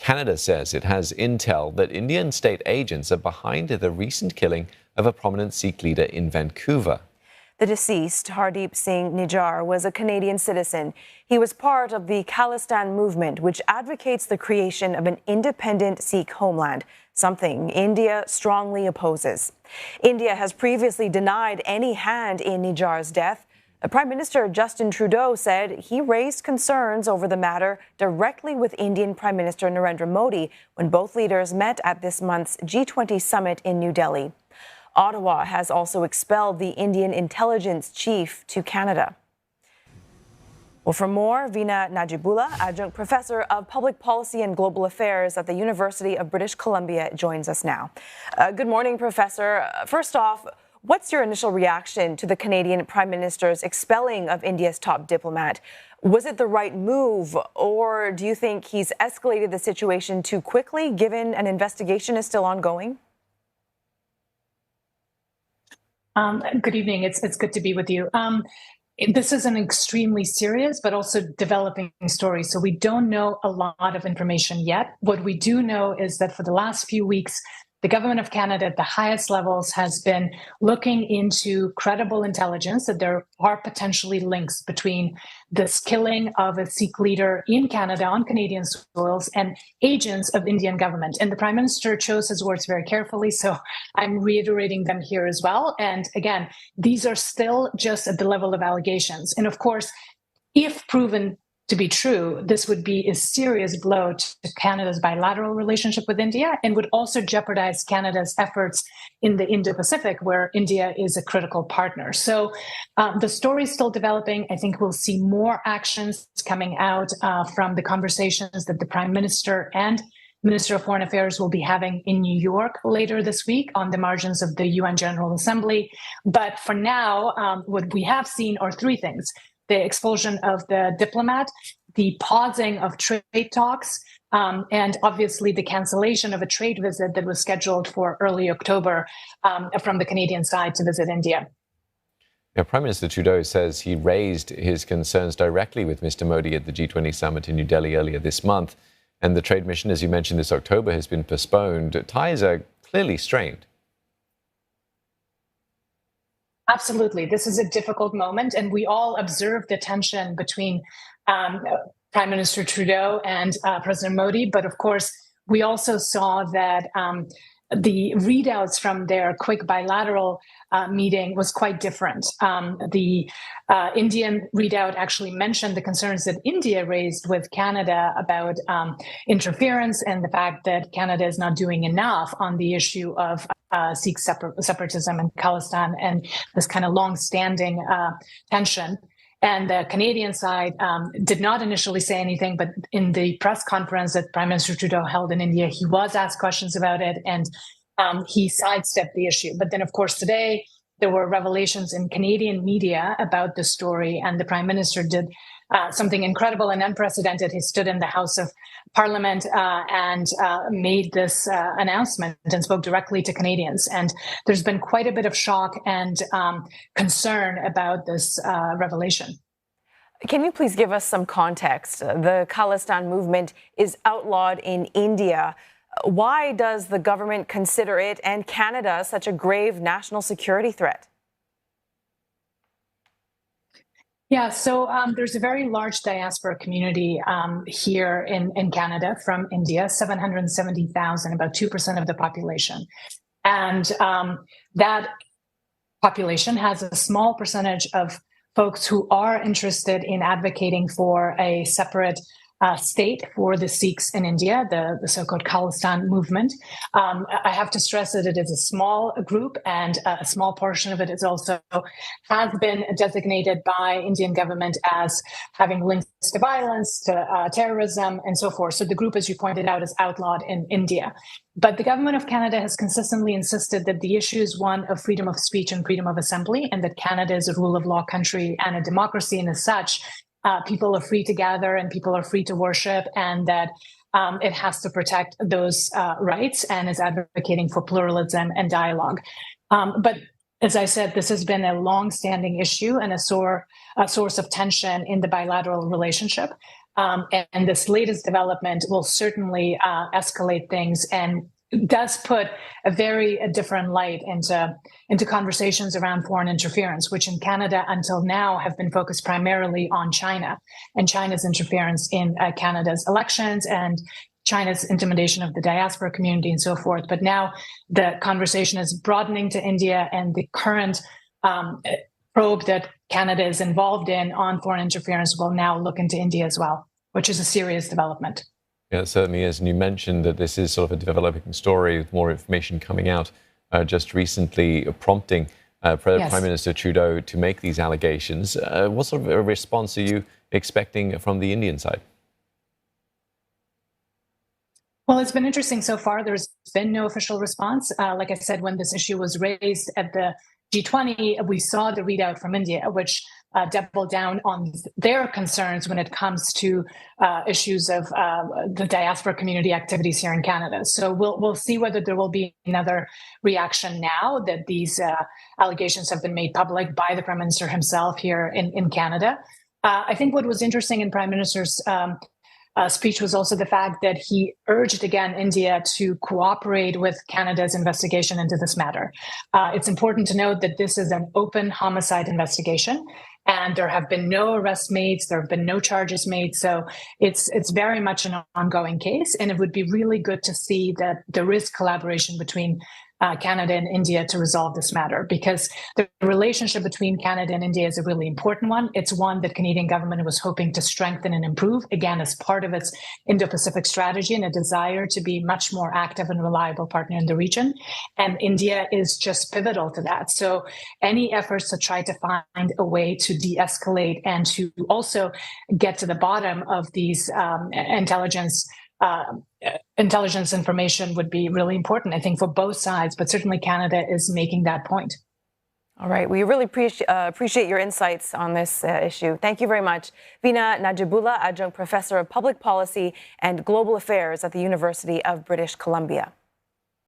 Canada says it has intel that Indian state agents are behind the recent killing of a prominent Sikh leader in Vancouver. The deceased, Hardeep Singh Nijjar, was a Canadian citizen. He was part of the Khalistan movement, which advocates the creation of an independent Sikh homeland, something India strongly opposes. India has previously denied any hand in Nijjar's death. Prime Minister Justin Trudeau said he raised concerns over the matter directly with Indian Prime Minister Narendra Modi when both leaders met at this month's G20 summit in New Delhi. Ottawa has also expelled the Indian intelligence chief to Canada. Well, for more, Vina Nadjibulla, adjunct professor of public policy and global affairs at the University of British Columbia, joins us now. Good morning, Professor. First off, what's your initial reaction to the Canadian Prime Minister's expelling of India's top diplomat? Was it the right move, or do you think he's escalated the situation too quickly, given an investigation is still ongoing? Good evening. It's good to be with you. This is an extremely serious but also developing story. So we don't know a lot of information yet. What we do know is that for the last few weeks, the government of Canada at the highest levels has been looking into credible intelligence that there are potentially links between this killing of a Sikh leader in Canada on Canadian soils and agents of Indian government. And the Prime Minister chose his words very carefully, so I'm reiterating them here as well. And again, these are still just at the level of allegations. And of course, if proven to be true, this would be a serious blow to Canada's bilateral relationship with India and would also jeopardize Canada's efforts in the Indo-Pacific, where India is a critical partner. So the story is still developing. I think we'll see more actions coming out from the conversations that the Prime Minister and Minister of Foreign Affairs will be having in New York later this week on the margins of the UN General Assembly. But for now, what we have seen are three things: the expulsion of the diplomat, the pausing of trade talks, and obviously the cancellation of a trade visit that was scheduled for early October from the Canadian side to visit India. Now, Prime Minister Trudeau says he raised his concerns directly with Mr. Modi at the G20 summit in New Delhi earlier this month. And the trade mission, as you mentioned, this October has been postponed. Ties are clearly strained. Absolutely. This is a difficult moment, and we all observed the tension between Prime Minister Trudeau and President Modi. But of course, we also saw that the readouts from their quick bilateral meeting was quite different. The Indian readout actually mentioned the concerns that India raised with Canada about interference and the fact that Canada is not doing enough on the issue of Sikh separatism in Khalistan and this kind of long-standing tension. And the Canadian side did not initially say anything, but in the press conference that Prime Minister Trudeau held in India, he was asked questions about it, and he sidestepped the issue. But then, of course, today there were revelations in Canadian media about the story, and the Prime Minister did something incredible and unprecedented. He stood in the House of Parliament and made this announcement and spoke directly to Canadians. And there's been quite a bit of shock and concern about this revelation. Can you please give us some context? The Khalistan movement is outlawed in India. Why does the government consider it and Canada such a grave national security threat? Yeah, so there's a very large diaspora community here in Canada from India, 770,000, about 2% of the population. And that population has a small percentage of folks who are interested in advocating for a separate state for the Sikhs in India, the so-called Khalistan movement. I have to stress that it is a small group, and a small portion of it is also has been designated by Indian government as having links to violence, to terrorism, and so forth. So the group, as you pointed out, is outlawed in India. But the government of Canada has consistently insisted that the issue is one of freedom of speech and freedom of assembly, and that Canada is a rule of law country and a democracy, and as such, people are free to gather and people are free to worship, and that it has to protect those rights and is advocating for pluralism and dialogue. But as I said, this has been a long-standing issue and a source of tension in the bilateral relationship. And this latest development will certainly escalate things and does put a different light into conversations around foreign interference, which in Canada until now have been focused primarily on China and China's interference in Canada's elections and China's intimidation of the diaspora community and so forth. But now the conversation is broadening to India, and the current probe that Canada is involved in on foreign interference will now look into India as well, which is a serious development. Yeah, it certainly is. And you mentioned that this is sort of a developing story with more information coming out just recently, prompting Prime Minister Trudeau to make these allegations. What sort of a response are you expecting from the Indian side? Well, it's been interesting so far. There's been no official response. Like I said, when this issue was raised at the G20, we saw the readout from India, which doubled down on their concerns when it comes to issues of the diaspora community activities here in Canada. So we'll see whether there will be another reaction now that these allegations have been made public by the Prime Minister himself here in Canada. I think what was interesting in Prime Minister's speech was also the fact that he urged again India to cooperate with Canada's investigation into this matter. It's important to note that this is an open homicide investigation, and there have been no arrests made, there have been no charges made. So it's very much an ongoing case, and it would be really good to see that there is collaboration between Canada and India to resolve this matter, because the relationship between Canada and India is a really important one. It's one that Canadian government was hoping to strengthen and improve, again, as part of its Indo-Pacific strategy and a desire to be much more active and reliable partner in the region. And India is just pivotal to that. So any efforts to try to find a way to de-escalate and to also get to the bottom of these intelligence information would be really important, I think, for both sides, but certainly Canada is making that point. All right. We really appreciate your insights on this issue. Thank you very much. Vina Nadjibulla, Adjunct Professor of Public Policy and Global Affairs at the University of British Columbia.